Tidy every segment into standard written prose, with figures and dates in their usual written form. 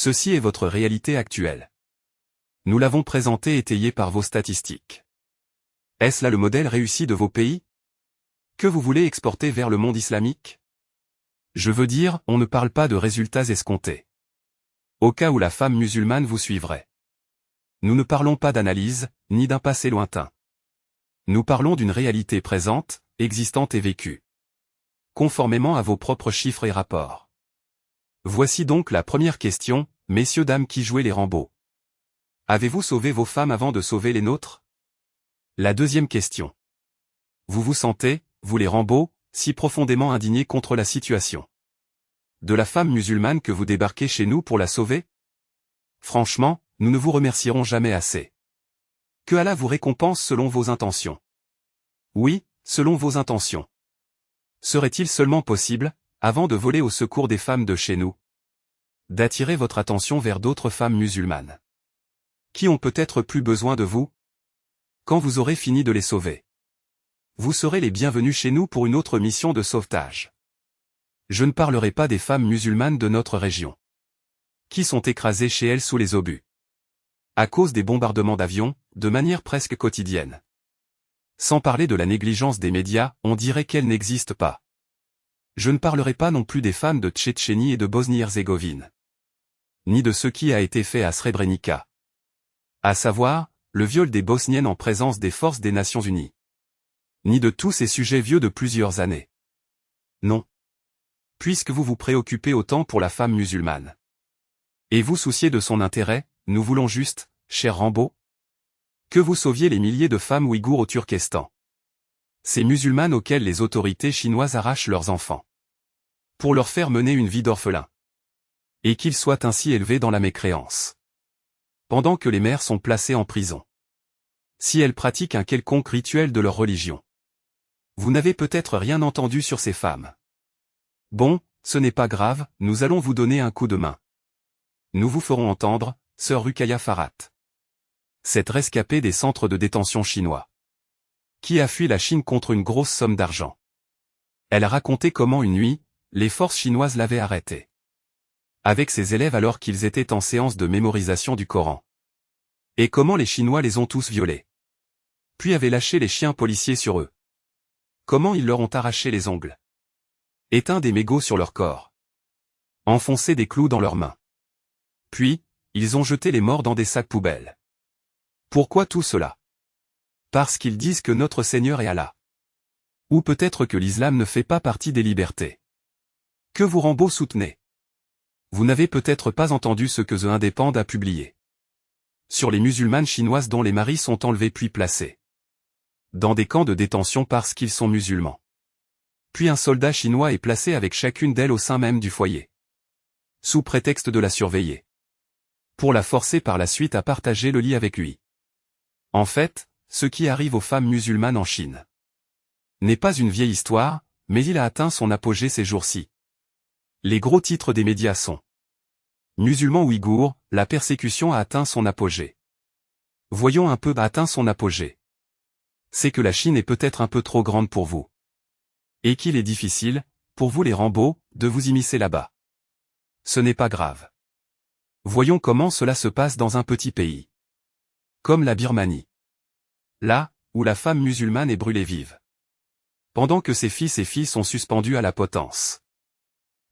Ceci est votre réalité actuelle. Nous l'avons présenté étayé par vos statistiques. Est-ce là le modèle réussi de vos pays? Que vous voulez exporter vers le monde islamique? Je veux dire, on ne parle pas de résultats escomptés. Au cas où la femme musulmane vous suivrait. Nous ne parlons pas d'analyse, ni d'un passé lointain. Nous parlons d'une réalité présente, existante et vécue. Conformément à vos propres chiffres et rapports. Voici donc la première question, messieurs dames qui jouez les Rambo. Avez-vous sauvé vos femmes avant de sauver les nôtres? La deuxième question. Vous vous sentez, vous les Rambo, si profondément indignés contre la situation de la femme musulmane que vous débarquez chez nous pour la sauver? Franchement, nous ne vous remercierons jamais assez. Que Allah vous récompense selon vos intentions. Oui, selon vos intentions. Serait-il seulement possible, avant de voler au secours des femmes de chez nous, d'attirer votre attention vers d'autres femmes musulmanes qui ont peut-être plus besoin de vous? Quand vous aurez fini de les sauver, vous serez les bienvenus chez nous pour une autre mission de sauvetage. Je ne parlerai pas des femmes musulmanes de notre région, qui sont écrasées chez elles sous les obus, à cause des bombardements d'avions, de manière presque quotidienne. Sans parler de la négligence des médias, on dirait qu'elles n'existent pas. Je ne parlerai pas non plus des femmes de Tchétchénie et de Bosnie-Herzégovine, ni de ce qui a été fait à Srebrenica. À savoir, le viol des Bosniennes en présence des forces des Nations Unies. Ni de tous ces sujets vieux de plusieurs années. Non. Puisque vous vous préoccupez autant pour la femme musulmane. Et vous souciez de son intérêt, nous voulons juste, cher Rambo, que vous sauviez les milliers de femmes ouïghours au Turkestan. Ces musulmanes auxquelles les autorités chinoises arrachent leurs enfants. Pour leur faire mener une vie d'orphelin. Et qu'ils soient ainsi élevés dans la mécréance. Pendant que les mères sont placées en prison. Si elles pratiquent un quelconque rituel de leur religion. Vous n'avez peut-être rien entendu sur ces femmes. Bon, ce n'est pas grave, nous allons vous donner un coup de main. Nous vous ferons entendre, sœur Ruqayya Farhat. Cette rescapée des centres de détention chinois. Qui a fui la Chine contre une grosse somme d'argent. Elle a raconté comment une nuit, les forces chinoises l'avaient arrêtée. Avec ses élèves alors qu'ils étaient en séance de mémorisation du Coran. Et comment les Chinois les ont tous violés. Puis avaient lâché les chiens policiers sur eux. Comment ils leur ont arraché les ongles. Éteint des mégots sur leur corps. Enfoncé des clous dans leurs mains. Puis, ils ont jeté les morts dans des sacs poubelles. Pourquoi tout cela? Parce qu'ils disent que notre Seigneur est Allah. Ou peut-être que l'islam ne fait pas partie des libertés. Que vous Rambo soutenez? Vous n'avez peut-être pas entendu ce que The Independent a publié. Sur les musulmanes chinoises dont les maris sont enlevés puis placés dans des camps de détention parce qu'ils sont musulmans. Puis un soldat chinois est placé avec chacune d'elles au sein même du foyer. Sous prétexte de la surveiller. Pour la forcer par la suite à partager le lit avec lui. En fait, ce qui arrive aux femmes musulmanes en Chine n'est pas une vieille histoire, mais il a atteint son apogée ces jours-ci. Les gros titres des médias sont Musulmans ouïghours, la persécution a atteint son apogée. Voyons un peu atteint son apogée. C'est que la Chine est peut-être un peu trop grande pour vous. Et qu'il est difficile, pour vous les Rambo, de vous immiscer là-bas. Ce n'est pas grave. Voyons comment cela se passe dans un petit pays. Comme la Birmanie. Là, où la femme musulmane est brûlée vive. Pendant que ses fils et filles sont suspendus à la potence.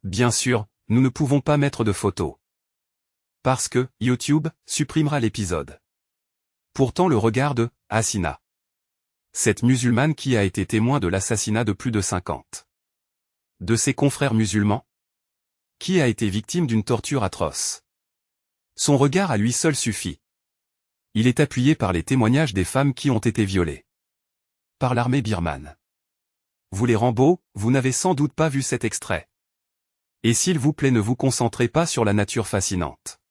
Bien sûr, nous ne pouvons pas mettre de photos. Parce que, YouTube, supprimera l'épisode. Pourtant le regard de Hasina. Cette musulmane qui a été témoin de l'assassinat de plus de 50. De ses confrères musulmans. Qui a été victime d'une torture atroce. Son regard à lui seul suffit. Il est appuyé par les témoignages des femmes qui ont été violées. Par l'armée birmane. Vous les Rambo, vous n'avez sans doute pas vu cet extrait. Et s'il vous plaît ne vous concentrez pas sur la nature fascinante.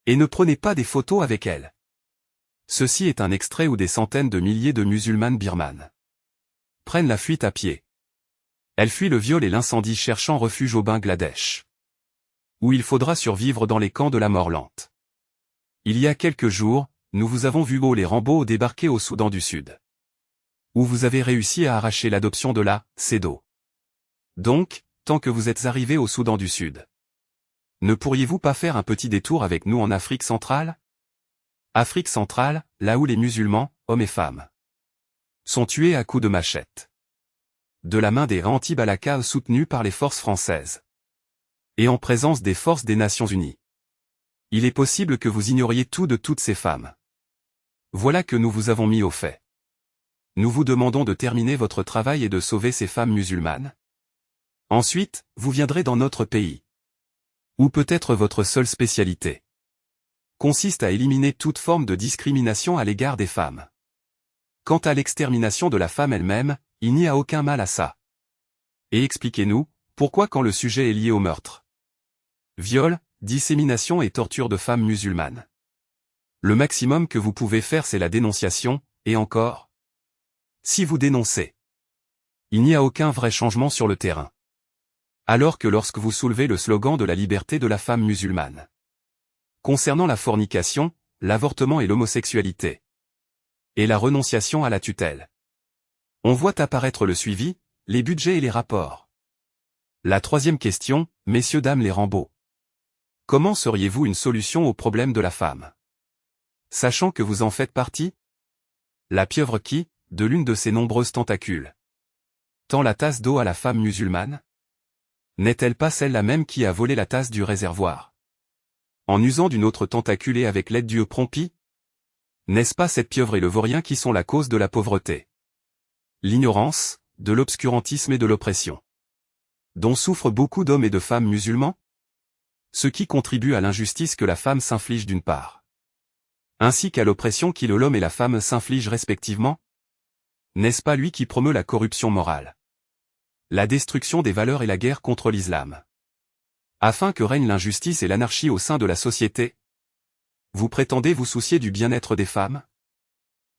Et ne prenez pas des photos avec elle. Ceci est un extrait où des centaines de milliers de musulmanes birmanes prennent la fuite à pied. Elles fuient le viol et l'incendie cherchant refuge au Bangladesh. Où il faudra survivre dans les camps de la mort lente. Il y a quelques jours, nous vous avons vu les Rambo débarquer au Soudan du Sud. Où vous avez réussi à arracher l'adoption de la CEDAW. Donc, tant que vous êtes arrivé au Soudan du Sud. Ne pourriez-vous pas faire un petit détour avec nous en Afrique centrale? Afrique centrale, là où les musulmans, hommes et femmes, sont tués à coups de machette. De la main des anti-Balaka soutenus par les forces françaises. Et en présence des forces des Nations Unies. Il est possible que vous ignoriez tout de toutes ces femmes. Voilà que nous vous avons mis au fait. Nous vous demandons de terminer votre travail et de sauver ces femmes musulmanes. Ensuite, vous viendrez dans notre pays. Ou peut-être votre seule spécialité consiste à éliminer toute forme de discrimination à l'égard des femmes. Quant à l'extermination de la femme elle-même, il n'y a aucun mal à ça. Et expliquez-nous, pourquoi quand le sujet est lié au meurtre, viol, dissémination et torture de femmes musulmanes. Le maximum que vous pouvez faire c'est la dénonciation, et encore. Si vous dénoncez, il n'y a aucun vrai changement sur le terrain. Alors que lorsque vous soulevez le slogan de la liberté de la femme musulmane, concernant la fornication, l'avortement et l'homosexualité, et la renonciation à la tutelle, on voit apparaître le suivi, les budgets et les rapports. La troisième question, messieurs dames les Rambo. Comment seriez-vous une solution au problème de la femme? Sachant que vous en faites partie? La pieuvre qui, de l'une de ses nombreuses tentacules, tend la tasse d'eau à la femme musulmane? N'est-elle pas celle-là même qui a volé la tasse du réservoir, en usant d'une autre tentacule et avec l'aide du prompi? N'est-ce pas cette pieuvre et le vaurien qui sont la cause de la pauvreté, l'ignorance, de l'obscurantisme et de l'oppression, dont souffrent beaucoup d'hommes et de femmes musulmans? Ce qui contribue à l'injustice que la femme s'inflige d'une part, ainsi qu'à l'oppression qui l'homme et la femme s'infligent respectivement? N'est-ce pas lui qui promeut la corruption morale, la destruction des valeurs et la guerre contre l'islam, afin que règne l'injustice et l'anarchie au sein de la société? Vous prétendez vous soucier du bien-être des femmes?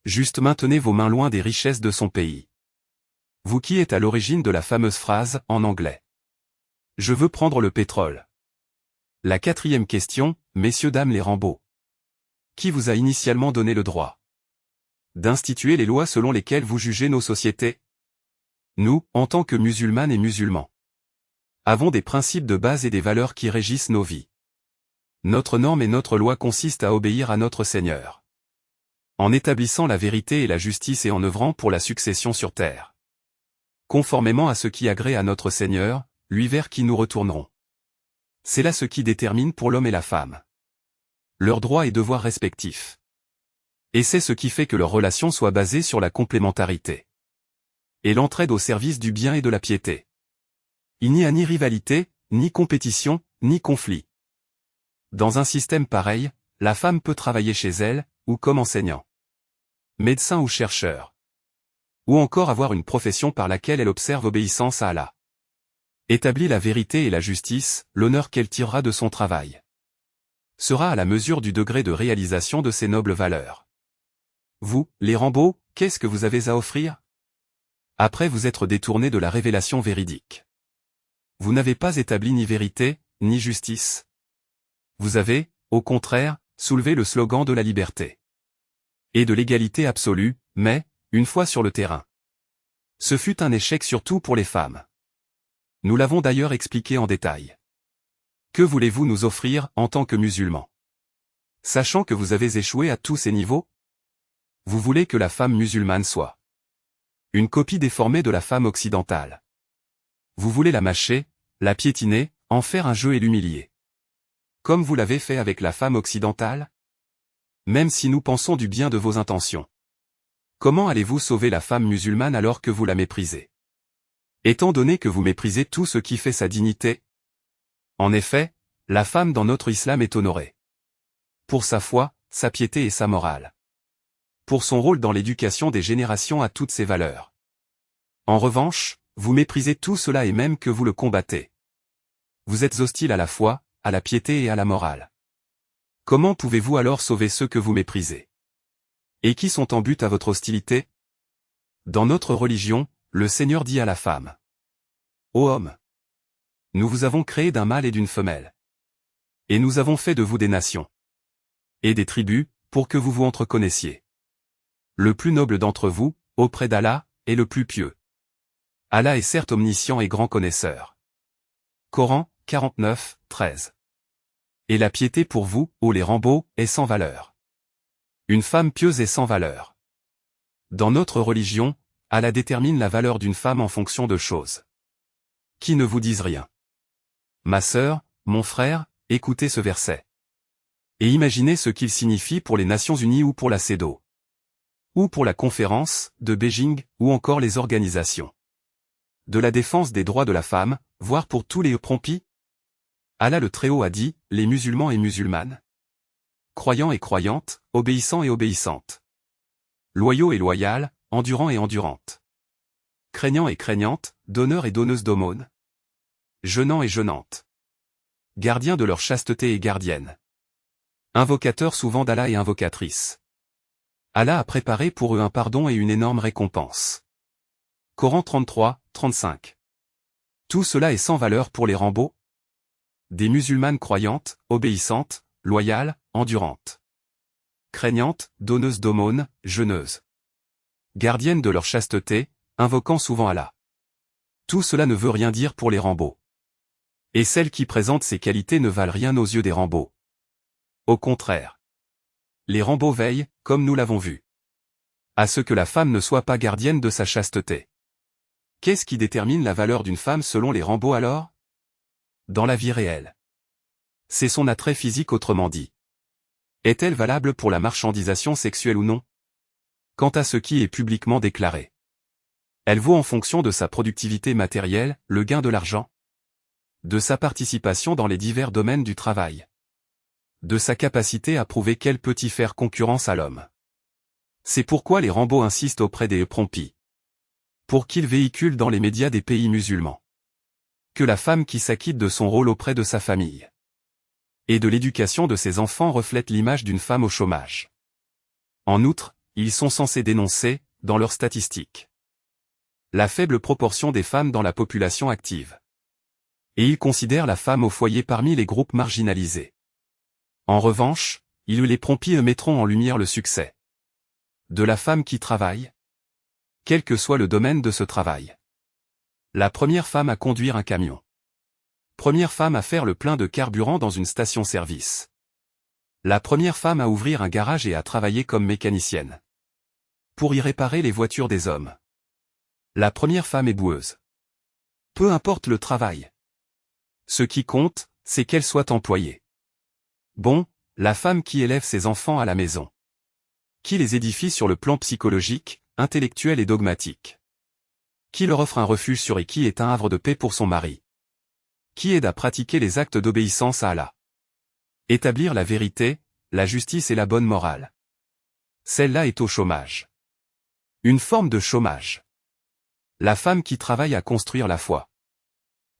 Juste maintenez vos mains loin des richesses de son pays. Vous qui êtes à l'origine de la fameuse phrase, en anglais, « Je veux prendre le pétrole ». La quatrième question, messieurs dames les Rambo. Qui vous a initialement donné le droit d'instituer les lois selon lesquelles vous jugez nos sociétés? Nous, en tant que musulmanes et musulmans, avons des principes de base et des valeurs qui régissent nos vies. Notre norme et notre loi consistent à obéir à notre Seigneur, en établissant la vérité et la justice et en œuvrant pour la succession sur terre, conformément à ce qui agrée à notre Seigneur, lui vers qui nous retournerons. C'est là ce qui détermine pour l'homme et la femme leurs droits et devoirs respectifs. Et c'est ce qui fait que leurs relations soient basées sur la complémentarité et l'entraide au service du bien et de la piété. Il n'y a ni rivalité, ni compétition, ni conflit. Dans un système pareil, la femme peut travailler chez elle, ou comme enseignant, médecin ou chercheur, ou encore avoir une profession par laquelle elle observe obéissance à Allah, établit la vérité et la justice, l'honneur qu'elle tirera de son travail sera à la mesure du degré de réalisation de ces nobles valeurs. Vous, les Rambo, qu'est-ce que vous avez à offrir? Après vous être détourné de la révélation véridique, vous n'avez pas établi ni vérité, ni justice. Vous avez, au contraire, soulevé le slogan de la liberté et de l'égalité absolue, mais, une fois sur le terrain, ce fut un échec surtout pour les femmes. Nous l'avons d'ailleurs expliqué en détail. Que voulez-vous nous offrir en tant que musulmans? Sachant que vous avez échoué à tous ces niveaux? Vous voulez que la femme musulmane soit une copie déformée de la femme occidentale. Vous voulez la mâcher, la piétiner, en faire un jeu et l'humilier. Comme vous l'avez fait avec la femme occidentale? Même si nous pensons du bien de vos intentions, comment allez-vous sauver la femme musulmane alors que vous la méprisez? Étant donné que vous méprisez tout ce qui fait sa dignité? En effet, la femme dans notre islam est honorée pour sa foi, sa piété et sa morale, pour son rôle dans l'éducation des générations à toutes ces valeurs. En revanche, vous méprisez tout cela et même que vous le combattez. Vous êtes hostile à la foi, à la piété et à la morale. Comment pouvez-vous alors sauver ceux que vous méprisez? Et qui sont en but à votre hostilité? Dans notre religion, le Seigneur dit à la femme: Ô homme, nous vous avons créé d'un mâle et d'une femelle. Et nous avons fait de vous des nations et des tribus, pour que vous vous entreconnaissiez. Le plus noble d'entre vous, auprès d'Allah, est le plus pieux. Allah est certes omniscient et grand connaisseur. Coran, 49, 13. Et la piété pour vous, ô les Rambo, est sans valeur. Une femme pieuse est sans valeur. Dans notre religion, Allah détermine la valeur d'une femme en fonction de choses qui ne vous disent rien. Ma sœur, mon frère, écoutez ce verset. Et imaginez ce qu'il signifie pour les Nations Unies ou pour la CEDAW. Ou pour la conférence de Beijing, ou encore les organisations de la défense des droits de la femme, voire pour tous les prompis. Allah le Très-Haut a dit, les musulmans et musulmanes, croyants et croyantes, obéissants et obéissantes, loyaux et loyales, endurants et endurantes, craignants et craignantes, donneurs et donneuses d'aumônes, jeûnants et jeûnantes, gardiens de leur chasteté et gardiennes, invocateurs souvent d'Allah et invocatrices. Allah a préparé pour eux un pardon et une énorme récompense. Coran 33, 35. Tout cela est sans valeur pour les Rambo. Des musulmanes croyantes, obéissantes, loyales, endurantes, craignantes, donneuses d'aumônes, jeûneuses, gardiennes de leur chasteté, invoquant souvent Allah. Tout cela ne veut rien dire pour les Rambo. Et celles qui présentent ces qualités ne valent rien aux yeux des Rambo. Au contraire. Les Rambo veillent, comme nous l'avons vu, à ce que la femme ne soit pas gardienne de sa chasteté. Qu'est-ce qui détermine la valeur d'une femme selon les Rambo alors? Dans la vie réelle. C'est son attrait physique autrement dit. Est-elle valable pour la marchandisation sexuelle ou non? Quant à ce qui est publiquement déclaré. Elle vaut en fonction de sa productivité matérielle, le gain de l'argent, de sa participation dans les divers domaines du travail, de sa capacité à prouver qu'elle peut y faire concurrence à l'homme. C'est pourquoi les Rambo insistent auprès des prompis, pour qu'ils véhiculent dans les médias des pays musulmans que la femme qui s'acquitte de son rôle auprès de sa famille et de l'éducation de ses enfants reflète l'image d'une femme au chômage. En outre, ils sont censés dénoncer, dans leurs statistiques, la faible proportion des femmes dans la population active. Et ils considèrent la femme au foyer parmi les groupes marginalisés. En revanche, ils les prompis mettront en lumière le succès de la femme qui travaille, quel que soit le domaine de ce travail. La première femme à conduire un camion. Première femme à faire le plein de carburant dans une station-service. La première femme à ouvrir un garage et à travailler comme mécanicienne, pour y réparer les voitures des hommes. La première femme éboueuse. Peu importe le travail. Ce qui compte, c'est qu'elle soit employée. Bon, la femme qui élève ses enfants à la maison. Qui les édifie sur le plan psychologique, intellectuel et dogmatique. Qui leur offre un refuge sûr et qui est un havre de paix pour son mari. Qui aide à pratiquer les actes d'obéissance à Allah. Établir la vérité, la justice et la bonne morale. Celle-là est au chômage. Une forme de chômage. La femme qui travaille à construire la foi.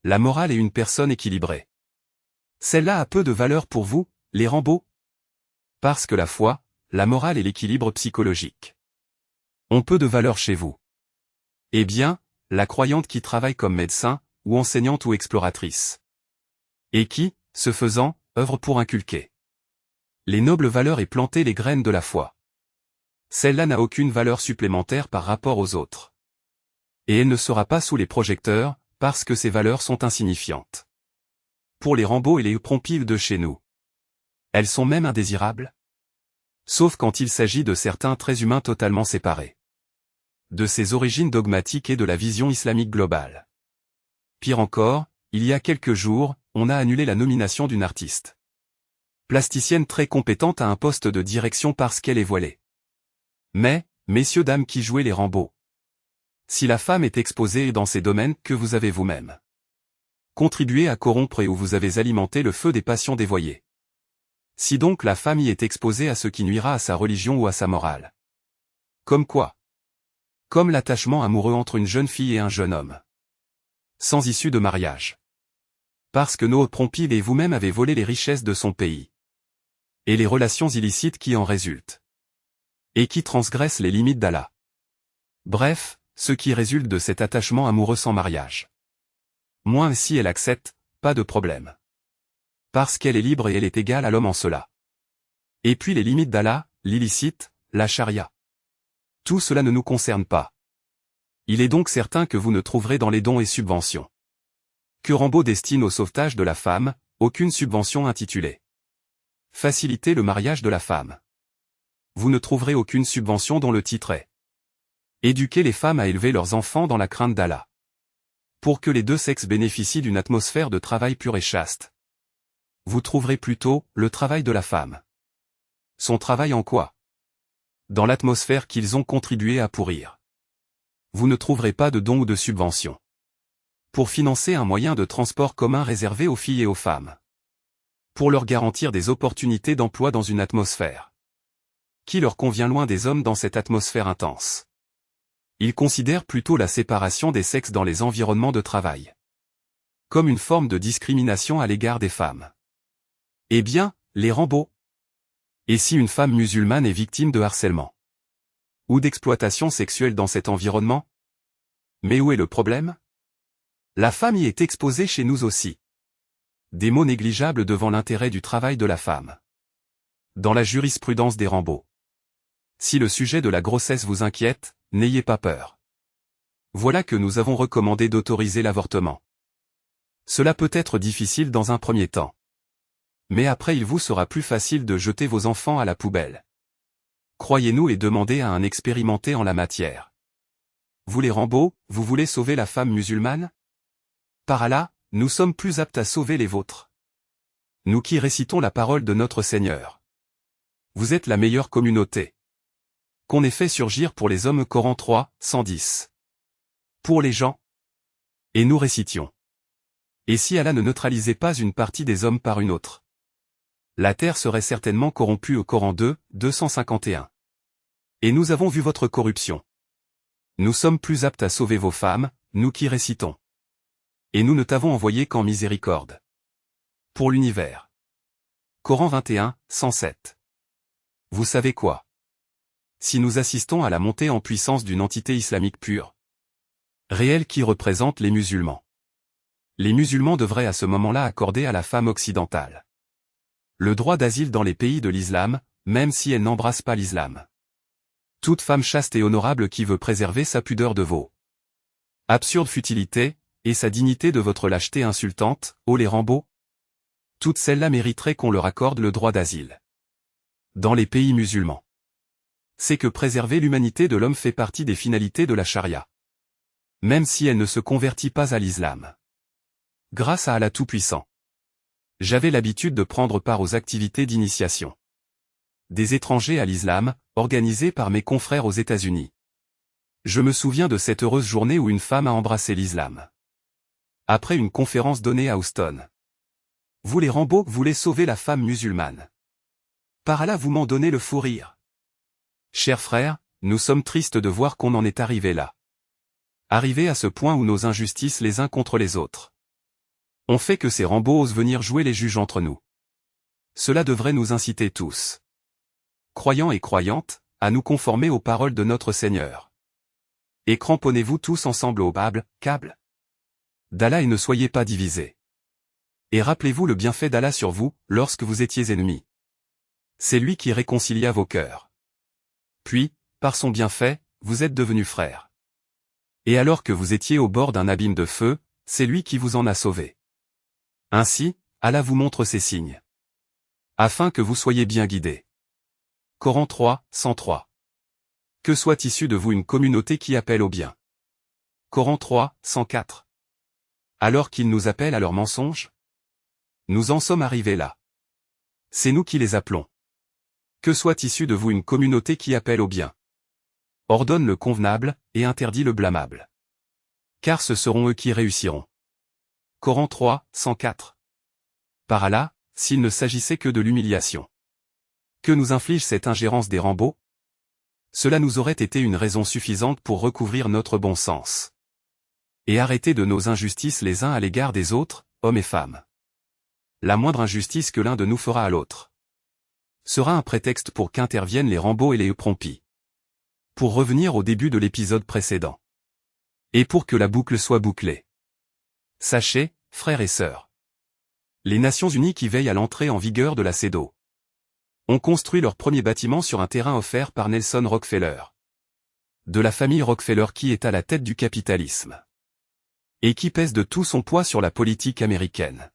La morale est une personne équilibrée. Celle-là a peu de valeur pour vous, les Rambo. Parce que la foi, la morale et l'équilibre psychologique ont peu de valeur chez vous. Eh bien, la croyante qui travaille comme médecin, ou enseignante ou exploratrice. Et qui, ce faisant, œuvre pour inculquer les nobles valeurs et planter les graines de la foi. Celle-là n'a aucune valeur supplémentaire par rapport aux autres. Et elle ne sera pas sous les projecteurs, parce que ces valeurs sont insignifiantes. Pour les Rambo et les prompis de chez nous. Elles sont même indésirables. Sauf quand il s'agit de certains traits humains totalement séparés de ses origines dogmatiques et de la vision islamique globale. Pire encore, il y a quelques jours, on a annulé la nomination d'une artiste plasticienne très compétente à un poste de direction parce qu'elle est voilée. Mais, messieurs dames qui jouez les Rambo, si la femme est exposée dans ces domaines que vous avez vous-même contribué à corrompre et où vous avez alimenté le feu des passions dévoyées. Si donc la femme y est exposée à ce qui nuira à sa religion ou à sa morale. Comme quoi? Comme l'attachement amoureux entre une jeune fille et un jeune homme. Sans issue de mariage. Parce que nos prompis et vous-même avez volé les richesses de son pays. Et les relations illicites qui en résultent. Et qui transgressent les limites d'Allah. Bref, ce qui résulte de cet attachement amoureux sans mariage. Moins si elle accepte, pas de problème. Parce qu'elle est libre et elle est égale à l'homme en cela. Et puis les limites d'Allah, l'illicite, la charia. Tout cela ne nous concerne pas. Il est donc certain que vous ne trouverez dans les dons et subventions que Rambo destine au sauvetage de la femme, aucune subvention intitulée faciliter le mariage de la femme. Vous ne trouverez aucune subvention dont le titre est éduquer les femmes à élever leurs enfants dans la crainte d'Allah. Pour que les deux sexes bénéficient d'une atmosphère de travail pure et chaste. Vous trouverez plutôt le travail de la femme. Son travail en quoi? Dans l'atmosphère qu'ils ont contribué à pourrir. Vous ne trouverez pas de dons ou de subventions. Pour financer un moyen de transport commun réservé aux filles et aux femmes. Pour leur garantir des opportunités d'emploi dans une atmosphère qui leur convient loin des hommes dans cette atmosphère intense. Ils considèrent plutôt la séparation des sexes dans les environnements de travail comme une forme de discrimination à l'égard des femmes. Eh bien, les Rambo. Et si une femme musulmane est victime de harcèlement ou d'exploitation sexuelle dans cet environnement? Mais où est le problème? La femme y est exposée chez nous aussi. Des mots négligeables devant l'intérêt du travail de la femme. Dans la jurisprudence des Rambo. Si le sujet de la grossesse vous inquiète, n'ayez pas peur. Voilà que nous avons recommandé d'autoriser l'avortement. Cela peut être difficile dans un premier temps. Mais après il vous sera plus facile de jeter vos enfants à la poubelle. Croyez-nous et demandez à un expérimenté en la matière. Vous les Rambo, vous voulez sauver la femme musulmane? Par Allah, nous sommes plus aptes à sauver les vôtres. Nous qui récitons la parole de notre Seigneur. Vous êtes la meilleure communauté qu'on ait fait surgir pour les hommes. Coran 3, 110. Pour les gens. Et nous récitions. Et si Allah ne neutralisait pas une partie des hommes par une autre? La terre serait certainement corrompue. Au Coran 2, 251. Et nous avons vu votre corruption. Nous sommes plus aptes à sauver vos femmes, nous qui récitons. Et nous ne t'avons envoyé qu'en miséricorde. Pour l'univers. Coran 21, 107. Vous savez quoi? Si nous assistons à la montée en puissance d'une entité islamique pure, réelle qui représente les musulmans devraient à ce moment-là accorder à la femme occidentale le droit d'asile dans les pays de l'islam, même si elle n'embrasse pas l'islam. Toute femme chaste et honorable qui veut préserver sa pudeur de vos absurdes futilités, et sa dignité de votre lâcheté insultante, ô les Rambo, toutes celles-là mériteraient qu'on leur accorde le droit d'asile dans les pays musulmans. C'est que préserver l'humanité de l'homme fait partie des finalités de la charia. Même si elle ne se convertit pas à l'islam. Grâce à Allah Tout-Puissant. J'avais l'habitude de prendre part aux activités d'initiation des étrangers à l'islam, organisées par mes confrères aux États-Unis. Je me souviens de cette heureuse journée où une femme a embrassé l'islam. Après une conférence donnée à Houston. Vous les Rambo voulez sauver la femme musulmane. Par Allah vous m'en donnez le fou rire. Chers frères, nous sommes tristes de voir qu'on en est arrivé là. Arrivé à ce point où nos injustices les uns contre les autres ont fait que ces Rambo osent venir jouer les juges entre nous. Cela devrait nous inciter tous, croyants et croyantes, à nous conformer aux paroles de notre Seigneur. Et cramponnez-vous tous ensemble au câble d'Allah et ne soyez pas divisés. Et rappelez-vous le bienfait d'Allah sur vous, lorsque vous étiez ennemis. C'est lui qui réconcilia vos cœurs. Puis, par son bienfait, vous êtes devenus frères. Et alors que vous étiez au bord d'un abîme de feu, c'est lui qui vous en a sauvé. Ainsi, Allah vous montre ces signes. Afin que vous soyez bien guidés. Coran 3, 103. Que soit issue de vous une communauté qui appelle au bien. Coran 3, 104. Alors qu'ils nous appellent à leurs mensonges? Nous en sommes arrivés là. C'est nous qui les appelons. Que soit issue de vous une communauté qui appelle au bien. Ordonne le convenable, et interdit le blâmable. Car ce seront eux qui réussiront. Coran 3, 104. Par Allah, s'il ne s'agissait que de l'humiliation. Que nous inflige cette ingérence des Rambo? Cela nous aurait été une raison suffisante pour recouvrir notre bon sens. Et arrêter de nos injustices les uns à l'égard des autres, hommes et femmes. La moindre injustice que l'un de nous fera à l'autre sera un prétexte pour qu'interviennent les Rambo et les Eupромpi. Pour revenir au début de l'épisode précédent. Et pour que la boucle soit bouclée. Sachez, frères et sœurs. Les Nations Unies qui veillent à l'entrée en vigueur de la CEDAW ont construit leur premier bâtiment sur un terrain offert par Nelson Rockefeller. De la famille Rockefeller qui est à la tête du capitalisme. Et qui pèse de tout son poids sur la politique américaine.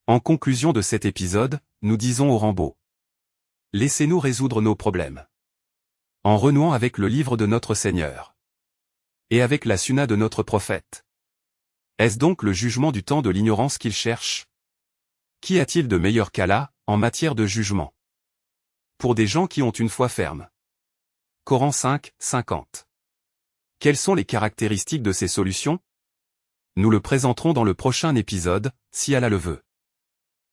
En conclusion de cet épisode, nous disons aux Rambo. Laissez-nous résoudre nos problèmes. En renouant avec le livre de notre Seigneur. Et avec la sunna de notre prophète. Est-ce donc le jugement du temps de l'ignorance qu'il cherche? Qu'y a-t-il de meilleur qu'Allah, en matière de jugement? Pour des gens qui ont une foi ferme. Coran 5, 50. Quelles sont les caractéristiques de ces solutions? Nous le présenterons dans le prochain épisode, si Allah le veut.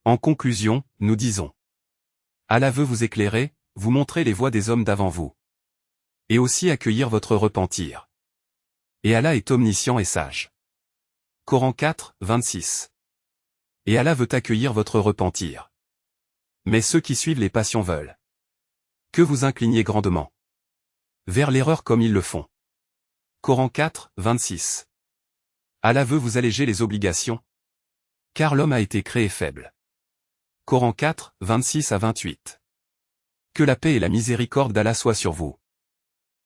En conclusion, nous disons. Allah veut vous éclairer, vous montrer les voies des hommes d'avant vous. Et aussi accueillir votre repentir. Et Allah est omniscient et sage. Coran 4, 26. Et Allah veut accueillir votre repentir. Mais ceux qui suivent les passions veulent que vous incliniez grandement vers l'erreur comme ils le font. Coran 4, 26. Allah veut vous alléger les obligations, car l'homme a été créé faible. Coran 4, 26 à 28. Que la paix et la miséricorde d'Allah soient sur vous.